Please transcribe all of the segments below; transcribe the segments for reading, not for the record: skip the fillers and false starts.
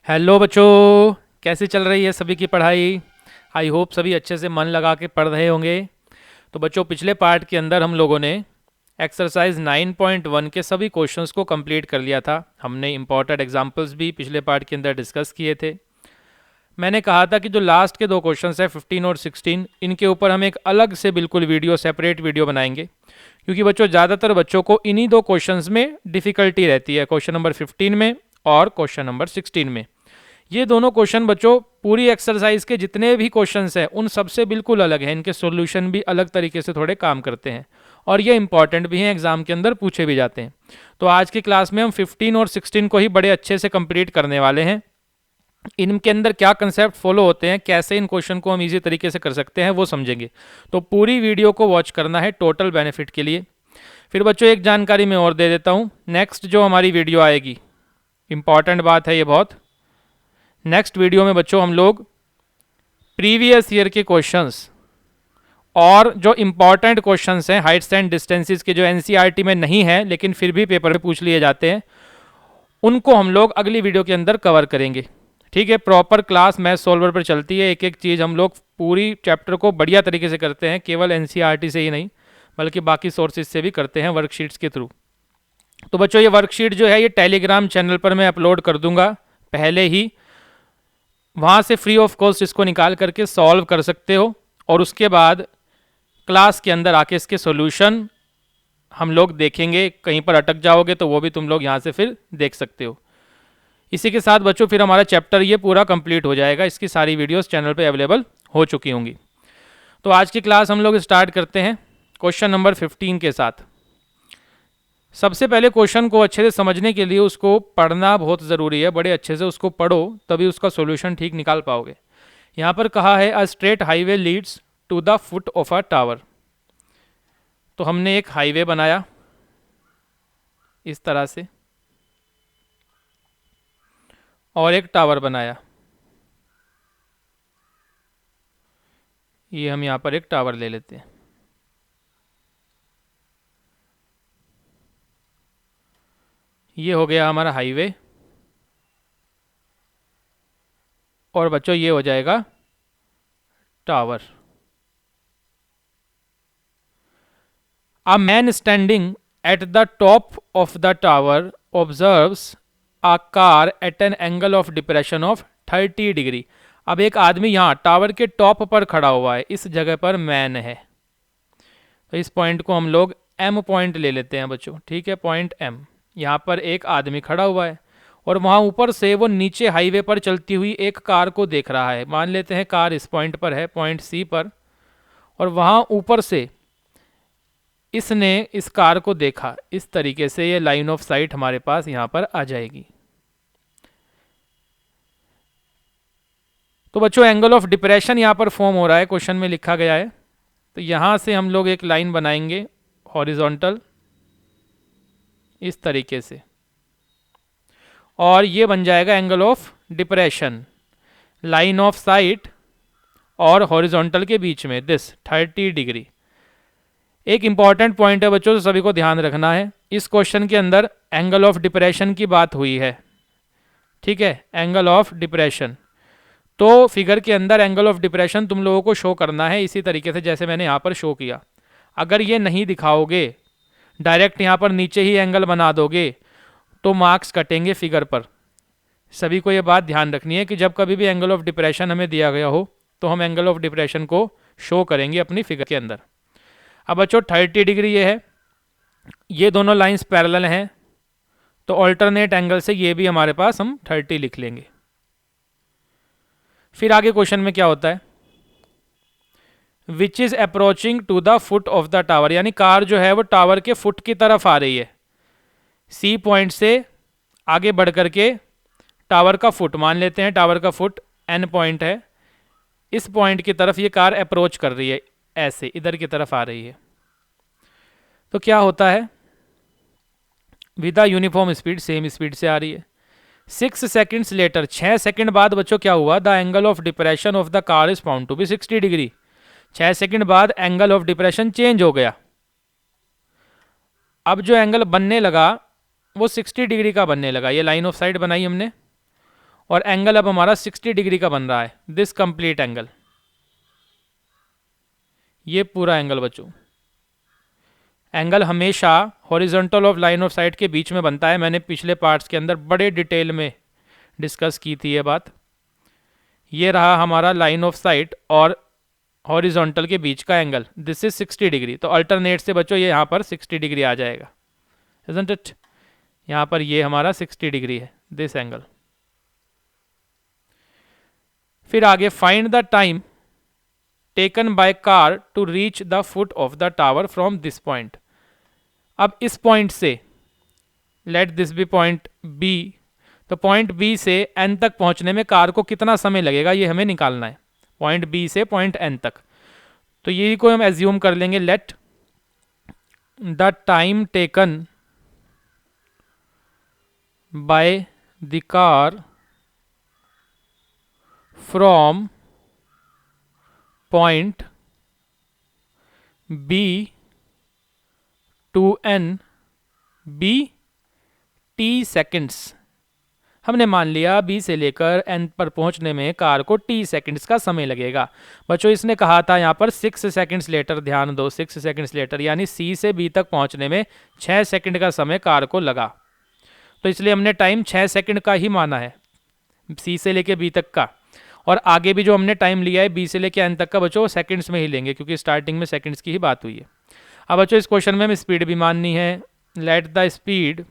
Hello बच्चों, कैसी चल रही है सभी की पढ़ाई। आई होप सभी अच्छे से मन लगा के पढ़ रहे होंगे। तो बच्चों, पिछले पार्ट के अंदर हम लोगों ने एक्सरसाइज 9.1 के सभी क्वेश्चंस को कंप्लीट कर लिया था। हमने इंपॉर्टेंट एग्जांपल्स भी पिछले पार्ट के अंदर डिस्कस किए थे। मैंने कहा था कि जो लास्ट के दो क्वेश्चंस है 15 और 16, इनके ऊपर हम एक अलग से बिल्कुल वीडियो, सेपरेट वीडियो बनाएंगे, क्योंकि बच्चों ज़्यादातर बच्चों को इन्हीं दो क्वेश्चंस में डिफ़िकल्टी रहती है, क्वेश्चन नंबर 15 में और क्वेश्चन नंबर 16 में। ये दोनों क्वेश्चन बच्चों पूरी एक्सरसाइज के जितने भी क्वेश्चंस हैं उन सबसे बिल्कुल अलग हैं। इनके सॉल्यूशन भी अलग तरीके से थोड़े काम करते हैं और ये इंपॉर्टेंट भी हैं, एग्जाम के अंदर पूछे भी जाते हैं। तो आज की क्लास में हम 15 और 16 को ही बड़े अच्छे से कंप्लीट करने वाले हैं। इनके अंदर क्या कंसेप्ट फॉलो होते हैं, कैसे इन क्वेश्चन को हम इजी तरीके से कर सकते हैं, वो समझेंगे। तो पूरी वीडियो को वॉच करना है टोटल बेनिफिट के लिए। फिर बच्चों एक जानकारी मैं और दे देता हूँ, नेक्स्ट जो हमारी वीडियो आएगी, इंपॉर्टेंट बात है ये बहुत, नेक्स्ट वीडियो में बच्चों हम लोग प्रीवियस ईयर के क्वेश्चंस और जो इंपॉर्टेंट क्वेश्चंस हैं हाइट्स एंड डिस्टेंसेस के, जो एनसीईआरटी में नहीं है लेकिन फिर भी पेपर में पूछ लिए जाते हैं, उनको हम लोग अगली वीडियो के अंदर कवर करेंगे। ठीक है, प्रॉपर क्लास मैथ सॉल्वर पर चलती है, एक एक चीज़ हम लोग पूरी चैप्टर को बढ़िया तरीके से करते हैं, केवल एनसीईआरटी से ही नहीं बल्कि बाकी सोर्सेज से भी करते हैं, वर्कशीट्स के थ्रू। तो बच्चों ये वर्कशीट जो है ये टेलीग्राम चैनल पर मैं अपलोड कर दूंगा पहले ही, वहाँ से फ्री ऑफ कॉस्ट इसको निकाल करके सॉल्व कर सकते हो और उसके बाद क्लास के अंदर आके इसके सॉल्यूशन हम लोग देखेंगे। कहीं पर अटक जाओगे तो वो भी तुम लोग यहाँ से फिर देख सकते हो। इसी के साथ बच्चों फिर हमारा चैप्टर ये पूरा कंप्लीट हो जाएगा, इसकी सारी वीडियोस चैनल पे अवेलेबल हो चुकी होंगी। तो आज की क्लास हम लोग स्टार्ट करते हैं क्वेश्चन नंबर 15 के साथ। सबसे पहले क्वेश्चन को अच्छे से समझने के लिए उसको पढ़ना बहुत ज़रूरी है, बड़े अच्छे से उसको पढ़ो तभी उसका सॉल्यूशन ठीक निकाल पाओगे। यहाँ पर कहा है a straight highway leads to the foot of a tower. तो हमने एक हाईवे बनाया इस तरह से और एक टावर बनाया, ये हम यहाँ पर एक टावर ले लेते हैं। ये हो गया हमारा हाईवे और बच्चों ये हो जाएगा tower. A man standing at the top of the tower observes a car at an angle of depression of 30 degree. अब एक आदमी यहाँ टावर के टॉप पर खड़ा हुआ है, इस जगह पर मैन है, तो इस पॉइंट को हम लोग एम पॉइंट ले लेते हैं बच्चों। ठीक है, पॉइंट एम, यहाँ पर एक आदमी खड़ा हुआ है और वहाँ ऊपर से वो नीचे हाईवे पर चलती हुई एक कार को देख रहा है। मान लेते हैं कार इस पॉइंट पर है, पॉइंट सी पर, और वहाँ ऊपर से इसने इस कार को देखा। इस तरीके से ये लाइन ऑफ साइट हमारे पास यहाँ पर आ जाएगी। तो बच्चों एंगल ऑफ डिप्रेशन यहाँ पर फॉर्म हो रहा है, क्वेश्चन में लिखा गया है। तो यहाँ से हम लोग एक लाइन बनाएंगे हॉरिजॉन्टल इस तरीके से, और ये बन जाएगा angle of depression, line of site और हॉरिजॉन्टल के बीच में दिस 30 डिग्री। एक इंपॉर्टेंट पॉइंट है बच्चों, तो सभी को ध्यान रखना है, इस क्वेश्चन के अंदर एंगल ऑफ डिप्रेशन की बात हुई है। ठीक है, एंगल ऑफ डिप्रेशन, तो फिगर के अंदर एंगल ऑफ डिप्रेशन तुम लोगों को शो करना है इसी तरीके से जैसे मैंने यहाँ पर शो किया। अगर ये नहीं दिखाओगे, डायरेक्ट यहाँ पर नीचे ही एंगल बना दोगे, तो मार्क्स कटेंगे फिगर पर। सभी को ये बात ध्यान रखनी है कि जब कभी भी एंगल ऑफ डिप्रेशन हमें दिया गया हो तो हम एंगल ऑफ डिप्रेशन को शो करेंगे अपनी फिगर के अंदर। अब बच्चों 30 डिग्री ये है, ये दोनों लाइंस पैरेलल हैं, तो ऑल्टरनेट एंगल से ये भी हमारे पास हम 30 लिख लेंगे। फिर आगे क्वेश्चन में क्या होता है, which is approaching to the foot of the tower, यानी कार जो है वो टावर के फुट की तरफ आ रही है। सी पॉइंट से आगे बढ़ करके टावर का फुट, मान लेते हैं टावर का फुट एन पॉइंट है, इस पॉइंट की तरफ ये कार अप्रोच कर रही है, ऐसे इधर की तरफ आ रही है। तो क्या होता है, with the uniform speed, same speed से आ रही है। 6 सेकेंड्स लेटर, 6 सेकेंड बाद बच्चों क्या हुआ, the angle of depression of the car is found to be 60 degree. 6 second बाद एंगल ऑफ डिप्रेशन चेंज हो गया। अब जो एंगल बनने लगा वो 60 डिग्री का बनने लगा। ये लाइन ऑफ साइट बनाई हमने और एंगल अब हमारा 60 डिग्री का बन रहा है, दिस कंप्लीट एंगल, ये पूरा एंगल बच्चों। एंगल हमेशा horizontal of line of site के बीच में बनता है, मैंने पिछले पार्ट्स के अंदर बड़े डिटेल में डिस्कस की थी ये बात। ये रहा हमारा लाइन ऑफ साइट और हॉरिजॉन्टल के बीच का एंगल, दिस इज 60 डिग्री। तो अल्टरनेट से बच्चों ये यहाँ पर 60 डिग्री आ जाएगा, इजंट इट। यहाँ पर ये हमारा 60 डिग्री है, दिस एंगल। फिर आगे find the time taken by car to reach the foot of the tower from this point. अब इस पॉइंट से, let this be point B, तो पॉइंट बी से एन तक पहुंचने में कार को कितना समय लगेगा ये हमें निकालना है, पॉइंट बी से पॉइंट एन तक। तो यही को हम एज्यूम कर लेंगे, let the time taken by the car from point B to N be t seconds. हमने मान लिया बी से लेकर एन पर पहुंचने में कार को टी सेकंड्स का समय लगेगा। बच्चों इसने कहा था यहाँ पर 6 सेकंड्स लेटर, ध्यान दो 6 सेकंड्स लेटर, यानी सी से बी तक पहुंचने में 6 सेकंड का समय कार को लगा। तो इसलिए हमने टाइम 6 सेकंड का ही माना है सी से लेके बी तक का, और आगे भी जो हमने टाइम लिया है बी से लेके एन तक का बच्चों सेकंड्स में ही लेंगे, क्योंकि स्टार्टिंग में सेकंड्स की ही बात हुई है। अब बच्चों इस क्वेश्चन में हमें स्पीड भी माननी है, let the speed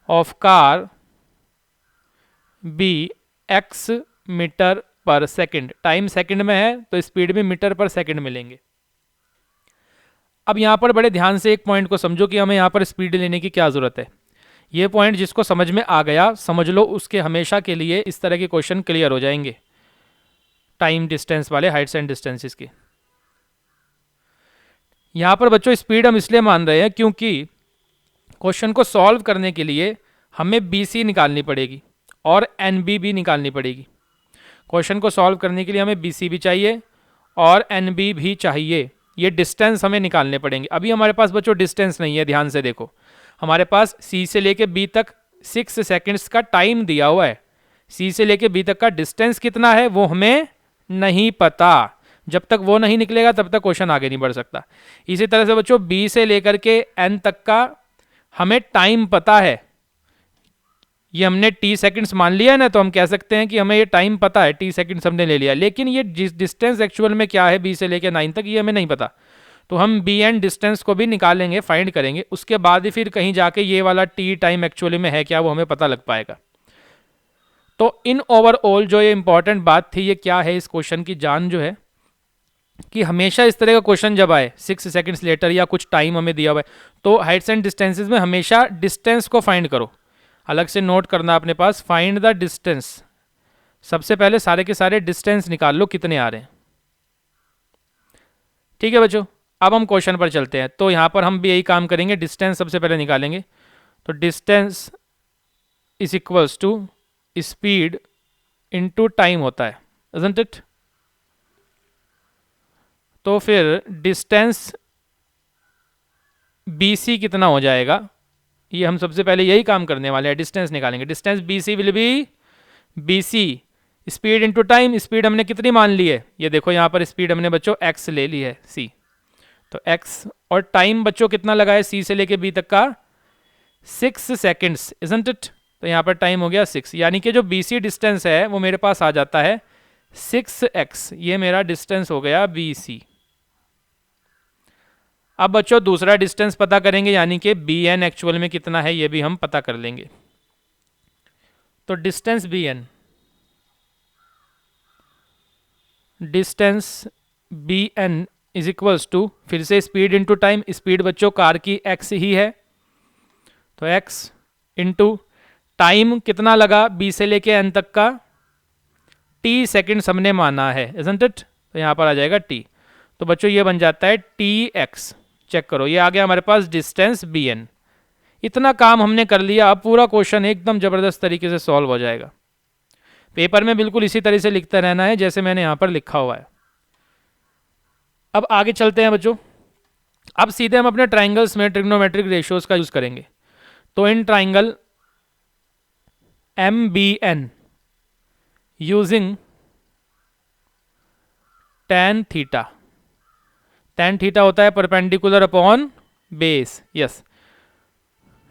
of car be x metre per second, time second में है तो स्पीड भी मीटर पर सेकंड में लेंगे। अब यहाँ पर बड़े ध्यान से एक पॉइंट को समझो कि हमें यहाँ पर स्पीड लेने की क्या ज़रूरत है। ये पॉइंट जिसको समझ में आ गया समझ लो, उसके हमेशा के लिए इस तरह के क्वेश्चन क्लियर हो जाएंगे, टाइम डिस्टेंस वाले, हाइट्स एंड डिस्टेंसेस के। यहाँ पर बच्चों स्पीड हम इसलिए मान रहे हैं क्योंकि क्वेश्चन को सॉल्व करने के लिए हमें बी सी निकालनी पड़ेगी और एन बी भी निकालनी पड़ेगी। क्वेश्चन को सॉल्व करने के लिए हमें बी सी भी चाहिए और एन बी भी चाहिए, ये डिस्टेंस हमें निकालने पड़ेंगे। अभी हमारे पास बच्चों डिस्टेंस नहीं है, ध्यान से देखो, हमारे पास सी से लेके बी तक 6 सेकंड्स का टाइम दिया हुआ है, सी से लेके बी तक का डिस्टेंस कितना है वो हमें नहीं पता। जब तक वो नहीं निकलेगा तब तक क्वेश्चन आगे नहीं बढ़ सकता। इसी तरह से बच्चों बी से लेकर के एन तक का हमें टाइम पता है, ये हमने टी सेकंड्स मान लिया है ना, तो हम कह सकते हैं कि हमें ये टाइम पता है, टी सेकंड्स हमने ले लिया, लेकिन ये डिस्टेंस एक्चुअल में क्या है बी से लेकर 9 तक ये हमें नहीं पता। तो हम बी एंड डिस्टेंस को भी निकालेंगे, फाइंड करेंगे, उसके बाद ही फिर कहीं जाके ये वाला टी टाइम एक्चुअली में है क्या वो हमें पता लग पाएगा। तो इन ओवरऑल जो ये इंपॉर्टेंट बात थी, ये क्या है इस क्वेश्चन की जान जो है कि हमेशा इस तरह का क्वेश्चन जब आए 6 सेकंड्स लेटर या कुछ टाइम हमें दिया हुआ है, तो हाइट्स एंड डिस्टेंसेस में हमेशा डिस्टेंस को फाइंड करो, अलग से नोट करना अपने पास, फाइंड द डिस्टेंस। सबसे पहले सारे के सारे डिस्टेंस निकाल लो कितने आ रहे हैं। ठीक है बच्चों, अब हम क्वेश्चन पर चलते हैं। तो यहाँ पर हम भी यही काम करेंगे, डिस्टेंस सबसे पहले निकालेंगे। तो distance is equals to speed into time होता है, isn't it? तो फिर डिस्टेंस BC कितना हो जाएगा, ये हम सबसे पहले यही काम करने वाले हैं, डिस्टेंस निकालेंगे। Distance BC will be BC speed into time. Speed हमने कितनी मान ली है, ये देखो यहाँ पर स्पीड हमने बच्चों x ले ली है c, तो x, और टाइम बच्चों कितना लगा है C से लेके B तक का 6 सेकेंड्स, isn't it? तो यहाँ पर टाइम हो गया 6, यानी कि जो BC डिस्टेंस है वो मेरे पास आ जाता है 6x, ये मेरा डिस्टेंस हो गया BC। अब बच्चों दूसरा डिस्टेंस पता करेंगे, यानी कि BN एक्चुअल में कितना है ये भी हम पता कर लेंगे। तो distance BN is equals to, फिर से स्पीड इनटू टाइम, स्पीड बच्चों कार की x ही है, तो x इनटू टाइम कितना लगा B से लेके N तक का t सेकंड्स हमने माना है, isn't it? तो यहाँ पर आ जाएगा t, तो बच्चों ये बन जाता है tx। चेक करो ये आ गया हमारे पास डिस्टेंस BN। इतना काम हमने कर लिया, अब पूरा क्वेश्चन एकदम जबरदस्त तरीके से सॉल्व हो जाएगा। पेपर में बिल्कुल इसी तरह से लिखते रहना है जैसे मैंने यहाँ पर लिखा हुआ है। अब आगे चलते हैं बच्चों, अब सीधे हम अपने ट्राइंगल्स में ट्रिग्नोमेट्रिक रेशियोज का यूज करेंगे। तो in triangle MBN using tan theta. tan theta होता है परपेंडिकुलर अपॉन बेस, यस।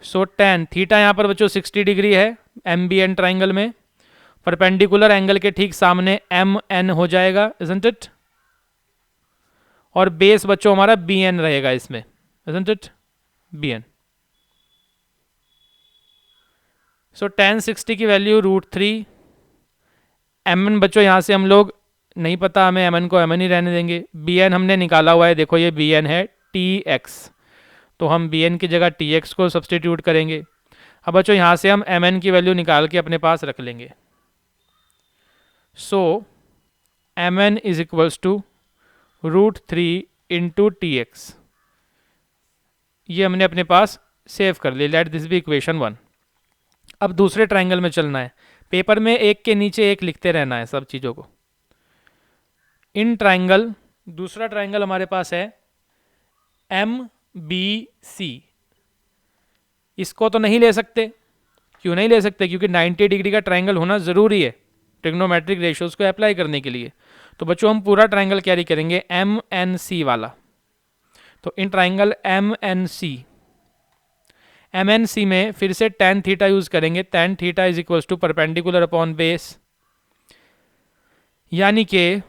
सो tan थीटा यहाँ पर बच्चों 60 डिग्री है MBN ट्राइंगल में, परपेंडिकुलर एंगल के ठीक सामने MN हो जाएगा, इजंट इट? और बेस बच्चों हमारा BN रहेगा इसमें, isn't it? BN। So tan 60 की वैल्यू √3। MN बच्चों यहाँ से हम लोग नहीं पता, हमें MN को MN ही रहने देंगे। BN हमने निकाला हुआ है, देखो ये BN है TX, तो हम BN की जगह TX को सब्सटीट्यूट करेंगे। अब बच्चों यहाँ से हम MN की वैल्यू निकाल के अपने पास रख लेंगे। So MN is equals to √3 into TX। ये हमने अपने पास सेव कर लिया, लेट दिस बी इक्वेशन 1। अब दूसरे ट्राइंगल में चलना है, पेपर में एक के नीचे एक लिखते रहना है सब चीज़ों को। इन ट्राइंगल, दूसरा ट्राइंगल हमारे पास है MBC। इसको तो नहीं ले सकते, क्यों नहीं ले सकते? क्योंकि 90 डिग्री का ट्राइंगल होना ज़रूरी है ट्रिग्नोमेट्रिक रेशियोज़ को अप्लाई करने के लिए। तो बच्चों हम पूरा ट्राइंगल कैरी करेंगे MNC वाला। तो इन ट्राइंगल MNC में फिर से tan थीटा यूज़ करेंगे। tan theta is equals to perpendicular upon base, यानी कि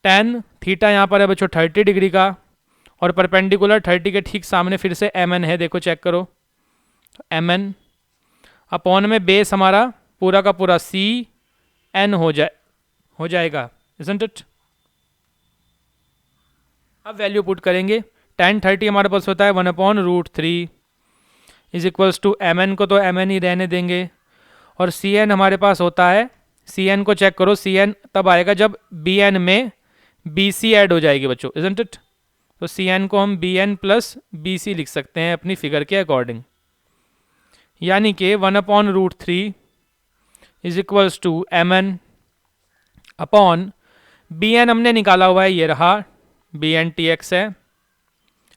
tan थीटा यहाँ पर है बच्चों 30 डिग्री का, और परपेंडिकुलर 30 के ठीक सामने फिर से MN है, देखो चेक करो, MN अपॉन में बेस हमारा पूरा का पूरा CN हो जाएगा, इजंट इट? अब वैल्यू पुट करेंगे। tan 30 हमारे पास होता है 1/√3 इज इक्वल्स टू MN को तो MN ही रहने देंगे, और CN हमारे पास होता है, CN को चेक करो, CN तब आएगा जब BN में BC ऐड हो जाएगी बच्चों, इजंट इट? तो CN को हम BN प्लस BC लिख सकते हैं अपनी फिगर के अकॉर्डिंग, यानी कि 1/√3 is equals to MN upon BN हमने निकाला हुआ है, ये रहा BN TX है।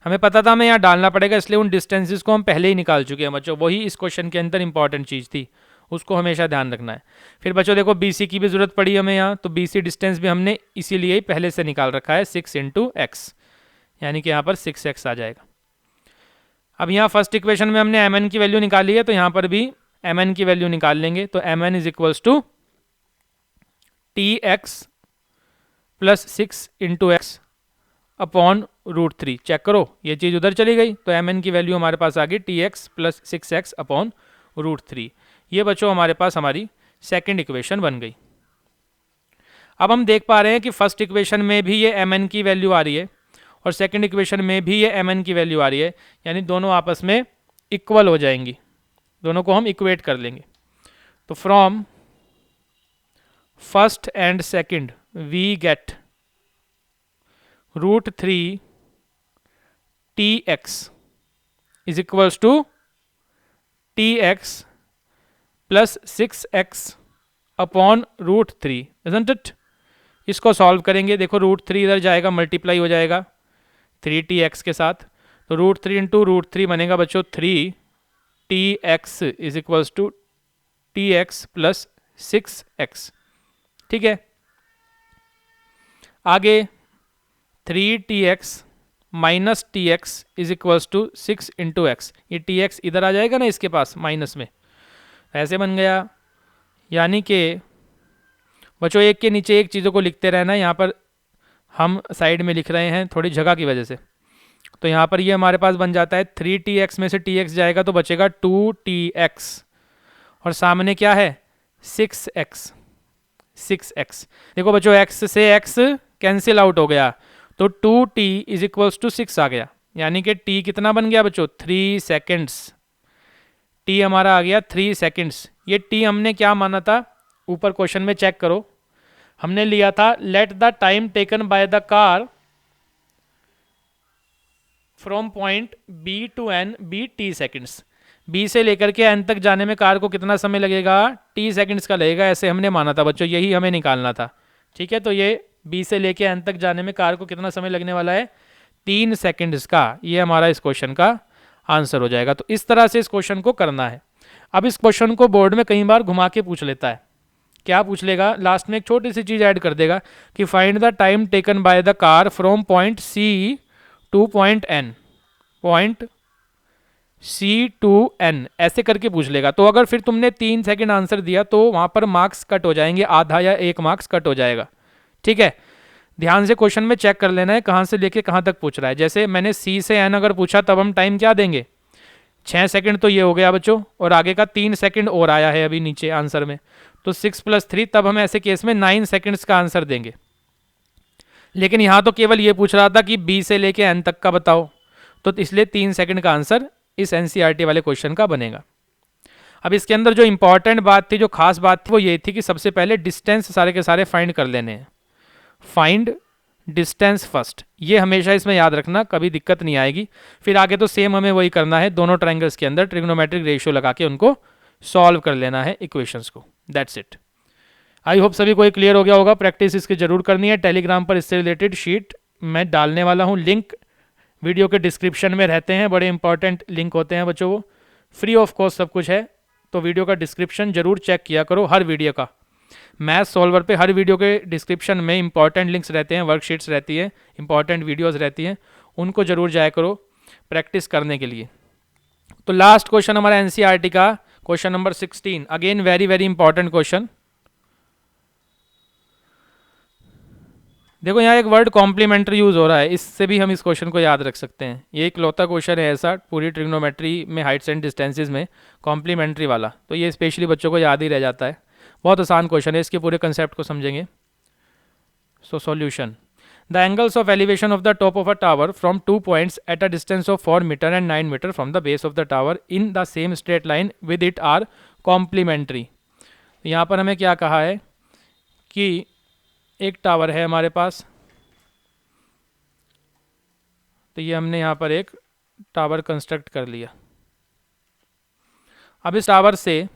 हमें पता था हमें यहाँ डालना पड़ेगा, इसलिए उन डिस्टेंसेस को हम पहले ही निकाल चुके हैं बच्चों, वही इस क्वेश्चन के अंदर इंपॉर्टेंट चीज़ थी, उसको हमेशा ध्यान रखना है। फिर बच्चों देखो BC की भी ज़रूरत पड़ी हमें यहाँ, तो BC डिस्टेंस भी हमने इसीलिए ही पहले से निकाल रखा है 6 × x, यानी कि यहाँ पर 6x आ जाएगा। अब यहाँ फर्स्ट इक्वेशन में हमने MN की वैल्यू निकाली है, तो यहाँ पर भी MN की वैल्यू निकाल लेंगे। तो MN is equals to TX plus 6 × x upon √3। Check करो, ये चीज़ उधर चली गई, तो MN की वैल्यू हमारे पास आ गई TX प्लस 6x अपॉन √3। ये बच्चों हमारे पास हमारी सेकंड इक्वेशन बन गई। अब हम देख पा रहे हैं कि फर्स्ट इक्वेशन में भी ये MN की वैल्यू आ रही है, और सेकंड इक्वेशन में भी ये MN की वैल्यू आ रही है, यानी दोनों आपस में इक्वल हो जाएंगी, दोनों को हम इक्वेट कर लेंगे। तो from first and second we get √3 TX is equals to TX plus 6x upon √3, isn't it? इसको सॉल्व करेंगे, देखो √3 इधर जाएगा, मल्टीप्लाई हो जाएगा 3TX के साथ, तो √3 × √3 बनेगा बच्चों 3TX is equals to TX plus 6x। ठीक है, आगे 3TX minus TX is equals to 6 × x। ये TX इधर आ जाएगा ना इसके पास माइनस में, ऐसे बन गया। यानी कि बच्चों एक के नीचे एक चीज़ों को लिखते रहना है, यहाँ पर हम साइड में लिख रहे हैं थोड़ी जगह की वजह से। तो यहाँ पर ये हमारे पास बन जाता है 3TX में से TX जाएगा तो बचेगा 2TX, और सामने क्या है 6x। देखो बच्चों x से x कैंसिल आउट हो गया, तो 2t इज इक्वल्स टू 6 आ गया, यानी कि t कितना बन गया बच्चों 3 सेकेंड्स। t हमारा आ गया 3 सेकेंड्स। ये t हमने क्या माना था, ऊपर क्वेश्चन में चेक करो, हमने लिया था let the time taken by the car from point B to N be t seconds. B से लेकर के N तक जाने में कार को कितना समय लगेगा, t सेकेंड्स का लगेगा, ऐसे हमने माना था बच्चों, यही हमें निकालना था। ठीक है, तो ये B से लेके N तक जाने में कार को कितना समय लगने वाला है 3 सेकेंड्स का, ये हमारा इस क्वेश्चन का आंसर हो जाएगा। तो इस तरह से इस क्वेश्चन को करना है। अब इस क्वेश्चन को बोर्ड में कई बार घुमा के पूछ लेता है। क्या पूछ लेगा, लास्ट में एक छोटी सी चीज ऐड कर देगा कि find the time taken by the car from point C to point N, point C to N, ऐसे करके पूछ लेगा। तो अगर फिर तुमने 3 सेकंड आंसर दिया तो वहां पर मार्क्स कट हो जाएंगे, आधा या 1 मार्क्स कट हो जाएगा। ठीक है, ध्यान से क्वेश्चन में चेक कर लेना है कहाँ से लेके कहाँ तक पूछ रहा है। जैसे मैंने सी से एन अगर पूछा तब हम टाइम क्या देंगे, 6 सेकंड तो ये हो गया बच्चों, और आगे का 3 सेकंड और आया है अभी नीचे आंसर में, तो 6 + 3, तब हम ऐसे केस में 9 सेकंड्स का आंसर देंगे। लेकिन यहाँ तो केवल ये पूछ रहा था कि बी से लेके एन तक का बताओ, तो इसलिए 3 सेकंड का आंसर इस एनसीईआरटी वाले क्वेश्चन का बनेगा। अब इसके अंदर जो इंपॉर्टेंट बात थी, जो खास बात थी, वो ये थी कि सबसे पहले डिस्टेंस सारे के सारे फाइंड कर लेने हैं। फाइंड डिस्टेंस फर्स्ट, ये हमेशा इसमें याद रखना, कभी दिक्कत नहीं आएगी। फिर आगे तो सेम हमें वही करना है, दोनों ट्रायंगल्स के अंदर ट्रिग्नोमेट्रिक रेशियो लगा के उनको सॉल्व कर लेना है इक्वेशंस को। That's it. आई होप सभी को क्लियर हो गया होगा। प्रैक्टिस इसकी जरूर करनी है। टेलीग्राम पर इससे रिलेटेड शीट मैं डालने वाला हूँ, लिंक वीडियो के डिस्क्रिप्शन में रहते हैं, बड़े इंपॉर्टेंट लिंक होते हैं बच्चों, वो फ्री ऑफ कॉस्ट सब कुछ है। तो वीडियो का डिस्क्रिप्शन जरूर चेक किया करो, हर वीडियो का। मैथ सॉल्वर पे हर वीडियो के डिस्क्रिप्शन में इंपॉर्टेंट लिंक्स रहते हैं, वर्कशीट्स रहती है, इंपॉर्टेंट वीडियोस रहती हैं, उनको जरूर जाया करो प्रैक्टिस करने के लिए। तो लास्ट क्वेश्चन हमारा एनसीईआरटी का question number 16, again very very important question. देखो यहाँ एक वर्ड कॉम्प्लीमेंट्री यूज हो रहा है, इससे भी हम इस क्वेश्चन को याद रख सकते हैं। ये एक लौता क्वेश्चन है ऐसा पूरी ट्रिग्नोमेट्री में, हाइट्स एंड डिस्टेंसेस में, कॉम्प्लीमेंट्री वाला, तो ये स्पेशली बच्चों को याद ही रह जाता है। बहुत आसान क्वेश्चन है, इसके पूरे कंसेप्ट को समझेंगे। So solution, the angles of elevation of the top of a tower from 2 points at a distance of 4 metre and 9 metre from the base of the tower in the same straight line with it are complementary. यहाँ पर हमें क्या कहा है कि एक tower है हमारे पास, तो ये हमने यहाँ पर एक टावर कंस्ट्रक्ट कर लिया। अब इस टावर से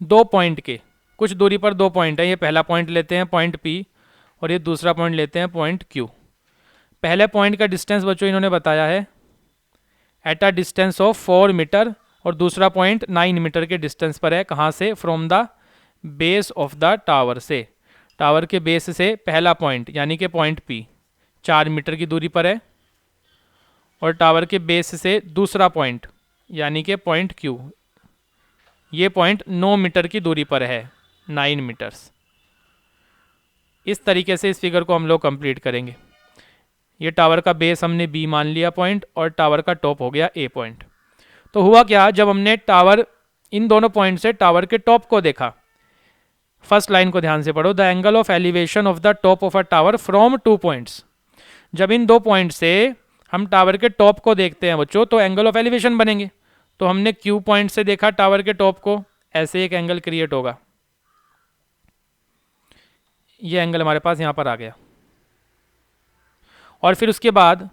2 पॉइंट के कुछ दूरी पर 2 पॉइंट है, ये पहला पॉइंट लेते हैं पॉइंट P, और ये दूसरा पॉइंट लेते हैं पॉइंट Q। पहले पॉइंट का डिस्टेंस बच्चों इन्होंने बताया है at a distance of 4 metre, और दूसरा पॉइंट 9 मीटर के डिस्टेंस पर है। कहाँ से, from the base of the tower से, टावर के बेस से पहला पॉइंट यानी कि पॉइंट P 4 मीटर की दूरी पर है, और टावर के बेस से दूसरा पॉइंट यानी कि पॉइंट Q, ये पॉइंट 9 मीटर की दूरी पर है, 9 मीटर्स। इस तरीके से इस फिगर को हम लोग कंप्लीट करेंगे। ये टावर का बेस हमने B मान लिया पॉइंट, और टावर का टॉप हो गया A पॉइंट। तो हुआ क्या, जब हमने टावर, इन दोनों पॉइंट से टावर के टॉप को देखा, फर्स्ट लाइन को ध्यान से पढ़ो, the angle of elevation of the top of a tower from 2 points. जब इन 2 पॉइंट से हम टावर के टॉप को देखते हैं बच्चों, तो एंगल ऑफ एलिवेशन बनेंगे। तो हमने Q पॉइंट से देखा टावर के टॉप को, ऐसे एक एंगल क्रिएट होगा, ये एंगल हमारे पास यहां पर आ गया। और फिर उसके बाद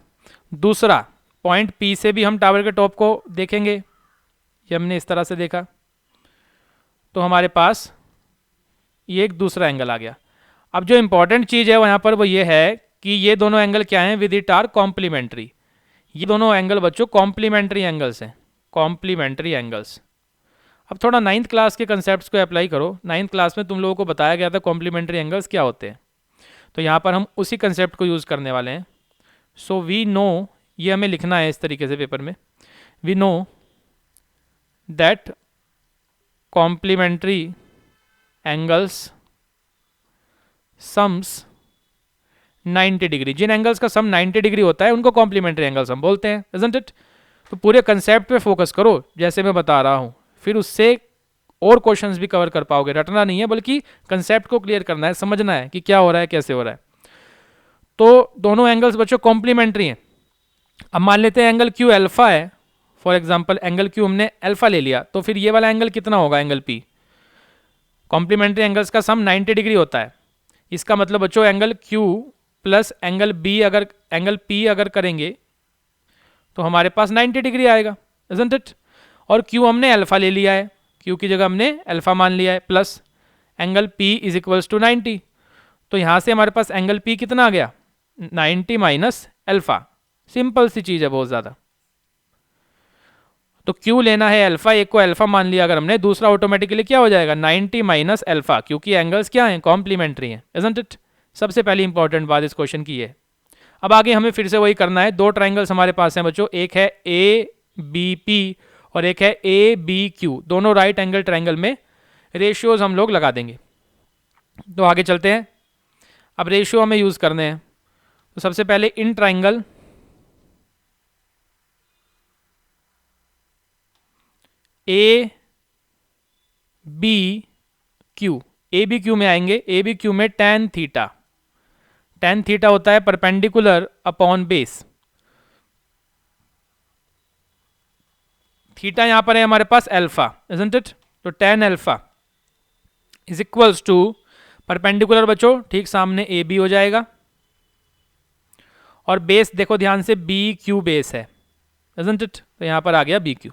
दूसरा पॉइंट P से भी हम टावर के टॉप को देखेंगे, ये हमने इस तरह से देखा, तो हमारे पास ये एक दूसरा एंगल आ गया। अब जो इंपॉर्टेंट चीज है वहां पर वो ये है कि ये दोनों एंगल क्या हैं, विद इट आर कॉम्प्लीमेंट्री। ये दोनों एंगल बच्चों कॉम्प्लीमेंट्री एंगल्स हैं, कॉम्प्लीमेंट्री एंगल्स। अब थोड़ा 9th क्लास के कंसेप्ट्स को अप्लाई करो। 9th क्लास में तुम लोगों को बताया गया था कॉम्प्लीमेंट्री एंगल्स क्या होते हैं, तो यहाँ पर हम उसी कंसेप्ट को यूज़ करने वाले हैं। सो वी नो, ये हमें लिखना है इस तरीके से पेपर में, we know that complementary angles sums 90 degree. जिन एंगल्स का सम 90 डिग्री होता है उनको कॉम्प्लीमेंट्री एंगल्स हम बोलते हैं, इजंट इट। तो पूरे कंसेप्ट पे फोकस करो जैसे मैं बता रहा हूँ, फिर उससे और क्वेश्चंस भी कवर कर पाओगे। रटना नहीं है, बल्कि कंसेप्ट को क्लियर करना है, समझना है कि क्या हो रहा है, कैसे हो रहा है। तो दोनों एंगल्स बच्चों कॉम्प्लीमेंट्री हैं। अब मान लेते हैं एंगल Q अल्फा है, फॉर एग्जाम्पल एंगल Q हमने अल्फा ले लिया, तो फिर ये वाला एंगल कितना होगा, एंगल P। कॉम्प्लीमेंट्री एंगल्स का सम 90 डिग्री होता है, इसका मतलब बच्चों angle Q plus angle B, अगर एंगल P अगर करेंगे तो हमारे पास 90 डिग्री आएगा, इजंट इट। और Q हमने अल्फा ले लिया है, Q की जगह हमने अल्फा मान लिया है, plus angle P is equals to 90। तो यहाँ से हमारे पास एंगल P कितना आ गया, 90 माइनस अल्फा। सिंपल सी चीज़ है बहुत ज़्यादा। तो Q लेना है अल्फा, एक को अल्फा मान लिया अगर हमने, दूसरा ऑटोमेटिकली क्या हो जाएगा 90 माइनस अल्फा, क्योंकि एंगल्स क्या हैं, कॉम्प्लीमेंट्री हैं, इजंट इट। सबसे पहली इंपॉर्टेंट बात इस क्वेश्चन की है। अब आगे हमें फिर से वही करना है, दो ट्राइंगल्स हमारे पास हैं बच्चों, एक है ए बी पी और एक है ए बी क्यू, दोनों राइट एंगल ट्राइंगल में रेशियोज हम लोग लगा देंगे। तो आगे चलते हैं, अब रेशियो हमें यूज़ करने हैं। तो सबसे पहले in triangle A B Q, A B Q में आएंगे, ए बी क्यू में tan थीटा, tan थीटा होता है परपेंडिकुलर अपॉन बेस, थीटा यहां पर है हमारे पास अल्फा, इजंट इट। तो tan alpha is equals to perpendicular बच्चों ठीक सामने ए बी हो जाएगा, और बेस देखो ध्यान से बी क्यू बेस है, इजंट इट। तो यहां पर आ गया बी क्यू।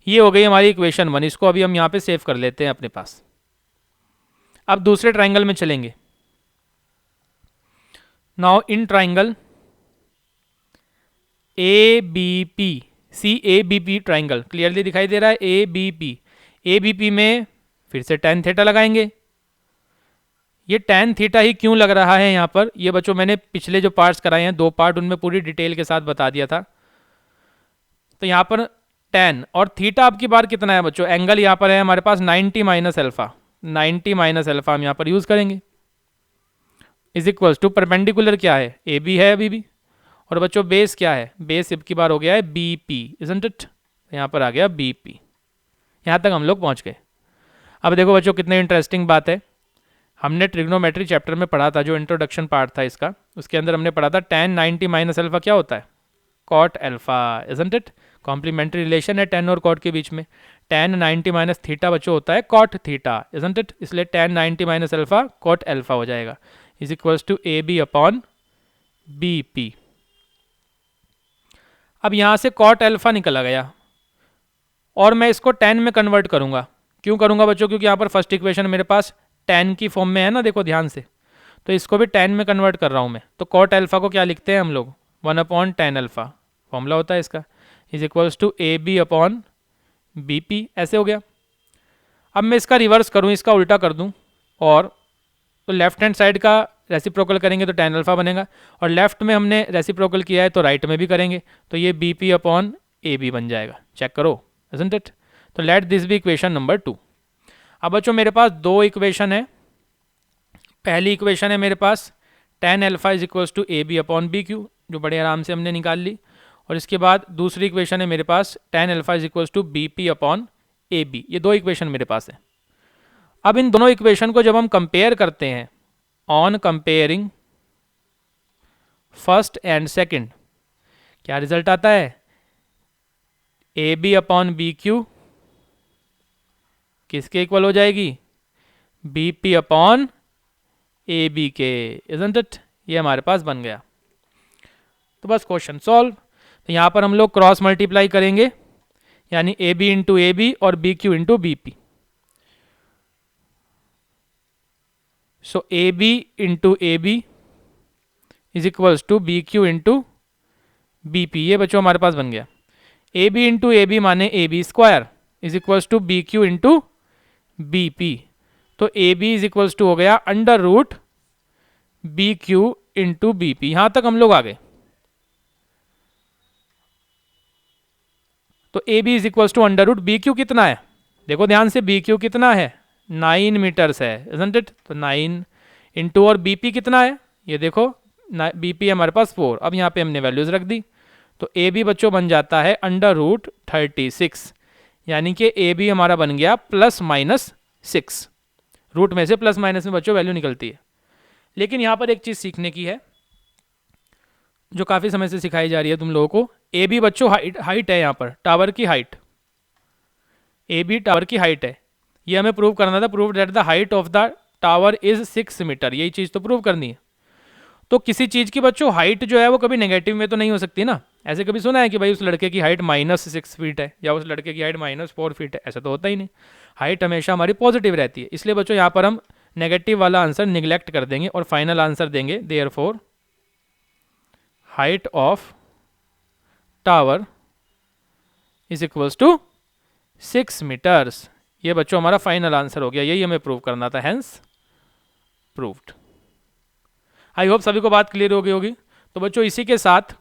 ये हो गई हमारी इक्वेशन 1, इसको अभी हम यहाँ पे सेव कर लेते हैं अपने पास। अब दूसरे ट्राइंगल में चलेंगे। Now in triangle A B P, see A B P triangle clearly दिखाई दे रहा है, A B P, A B P में फिर से tan थीटा लगाएंगे। ये tan थीटा ही क्यों लग रहा है यहाँ पर, ये बच्चों मैंने पिछले जो पार्ट्स कराए हैं 2 पार्ट, उनमें पूरी डिटेल के साथ बता दिया था। तो यहाँ पर tan और थीटा अब की बार कितना है बच्चों, एंगल यहाँ पर है हमारे पास 90 माइनस अल्फा, 90 माइनस अल्फा हम यहाँ पर यूज़ करेंगे, इज इक्वल्स टू परपेंडिकुलर क्या है, ए बी है अभी भी, और बच्चों बेस क्या है, बेस अब की बार हो गया है बी पी, इजंट इट। यहाँ पर आ गया बी पी। यहाँ तक हम लोग पहुँच गए। अब देखो बच्चों कितनी इंटरेस्टिंग बात है, हमने ट्रिग्नोमेट्री चैप्टर में पढ़ा था, जो इंट्रोडक्शन पार्ट था इसका, उसके अंदर हमने पढ़ा था tan 90 माइनस अल्फा क्या होता है, cot alpha, isn't it. Complementary relation है tan और कॉट के बीच में, tan 90 माइनस थीटा बच्चों होता है कॉट थीटा, इजंट इट। इसलिए tan 90 minus alpha cot alpha हो जाएगा, is equals to A B upon B P. अब यहाँ से कॉट अल्फा निकला गया और मैं इसको tan में कन्वर्ट करूँगा। क्यों करूँगा बच्चों, क्योंकि यहाँ पर फर्स्ट इक्वेशन मेरे पास tan की फॉर्म में है ना, देखो ध्यान से, तो इसको भी tan में कन्वर्ट कर रहा हूँ मैं। तो कॉट अल्फा को क्या लिखते हैं हम लोग, 1 अपॉन tan अल्फा, फॉर्मूला होता है इसका, is equals to A B upon B P, ऐसे हो गया। अब मैं इसका रिवर्स करूँ, इसका उल्टा कर दूँ, और तो लेफ्ट हैंड साइड का रेसिप्रोकल करेंगे तो tan अल्फा बनेगा, और लेफ्ट में हमने रेसिप्रोकल किया है तो राइट में भी करेंगे, तो ये B P upon A B बन जाएगा, चेक करो, इजंट इट। तो let this be equation number 2। अब बच्चों मेरे पास दो इक्वेशन है, पहली इक्वेशन है मेरे पास tan alpha is equals to A B upon B Q, जो बड़े आराम से हमने निकाल ली, और इसके बाद दूसरी इक्वेशन है मेरे पास tan alpha is equals to B P upon A B. ये दो इक्वेशन मेरे पास है। अब इन दोनों इक्वेशन को जब हम कंपेयर करते हैं, on comparing first and second, क्या रिजल्ट आता है, A B upon B Q किसके इक्वल हो जाएगी, B P upon A B के, इजंट इट। ये हमारे पास बन गया। तो बस क्वेश्चन सॉल्व। तो यहाँ पर हम लोग क्रॉस मल्टीप्लाई करेंगे, यानी A B into A B और B Q into B P. So A B into A B is equals to B Q into B P, ये बच्चों हमारे पास बन गया। A B into A B माने A B square is equals to B Q into B P. तो A B is equals to हो गया under root B Q into B P. यहां तक हम लोग आ गए। तो A B is equals to under root B Q कितना है, देखो ध्यान से, बी क्यू कितना है 9 मीटर्स है, इजंट इट। तो 9 इंटू, और बी पी कितना है, ये देखो बी पी हमारे पास 4। अब यहाँ पे हमने वैल्यूज रख दी, तो ए बी बच्चों बन जाता है अंडर रूट 36, यानी कि ए बी हमारा बन गया प्लस माइनस 6। रूट में से प्लस माइनस में बच्चों वैल्यू निकलती है। लेकिन यहाँ पर एक चीज़ सीखने की है जो काफ़ी समय से सिखाई जा रही है तुम लोगों को। ए बी बच्चों हाइट है, यहाँ पर टावर की हाइट, ए बी टावर की हाइट है, ये हमें प्रूव करना था। Prove that the height of the tower is 6 metre, यही चीज़ तो प्रूव करनी है। तो किसी चीज़ की बच्चों हाइट जो है वो कभी नेगेटिव में तो नहीं हो सकती ना। ऐसे कभी सुना है कि भाई उस लड़के की हाइट -6 फीट है या उस लड़के की हाइट -4 फीट है, ऐसा तो होता ही नहीं। हाइट हमेशा हमारी पॉजिटिव रहती है। इसलिए बच्चों यहाँ पर हम नेगेटिव वाला आंसर निगलेक्ट कर देंगे और फाइनल आंसर देंगे therefore height of tower is equals to 6 metres. ये बच्चों हमारा फाइनल आंसर हो गया, यही हमें प्रूव करना था, हेंस प्रूव्ड। आई होप सभी को बात क्लियर हो गई होगी। तो बच्चों इसी के साथ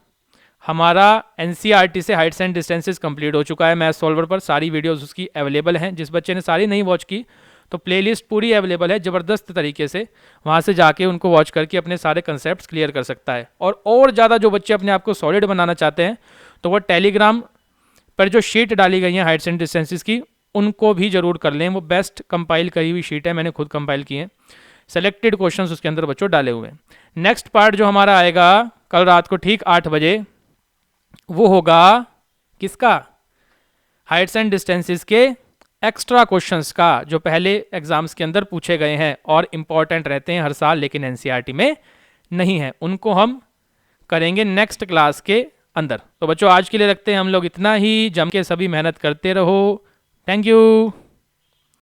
हमारा एनसीईआरटी से हाइट्स एंड डिस्टेंसेस कंप्लीट हो चुका है। मैथ सॉल्वर पर सारी वीडियोस उसकी अवेलेबल हैं। जिस बच्चे ने सारी नहीं वॉच की तो प्लेलिस्ट पूरी अवेलेबल है ज़बरदस्त तरीके से, वहाँ से जाके उनको वॉच करके अपने सारे कंसेप्ट्स क्लियर कर सकता है। और ज़्यादा जो बच्चे अपने आप को सॉलिड बनाना चाहते हैं तो वो टेलीग्राम पर जो शीट डाली गई है हाइट्स एंड डिस्टेंसेस की, उनको भी ज़रूर कर लें। वो बेस्ट कंपाइल करी हुई शीट है, मैंने खुद कंपाइल की है। सेलेक्टेड क्वेश्चंस उसके अंदर बच्चों डाले हुए हैं। नेक्स्ट पार्ट जो हमारा आएगा कल रात को ठीक 8 बजे, वो होगा किसका? हाइट्स एंड डिस्टेंसेस के एक्स्ट्रा क्वेश्चंस का, जो पहले एग्जाम्स के अंदर पूछे गए हैं और इंपॉर्टेंट रहते हैं हर साल लेकिन एनसीईआरटी में नहीं है। उनको हम करेंगे नेक्स्ट क्लास के अंदर। तो बच्चों आज के लिए रखते हैं हम लोग इतना ही। जम के सभी मेहनत करते रहो। Thank you.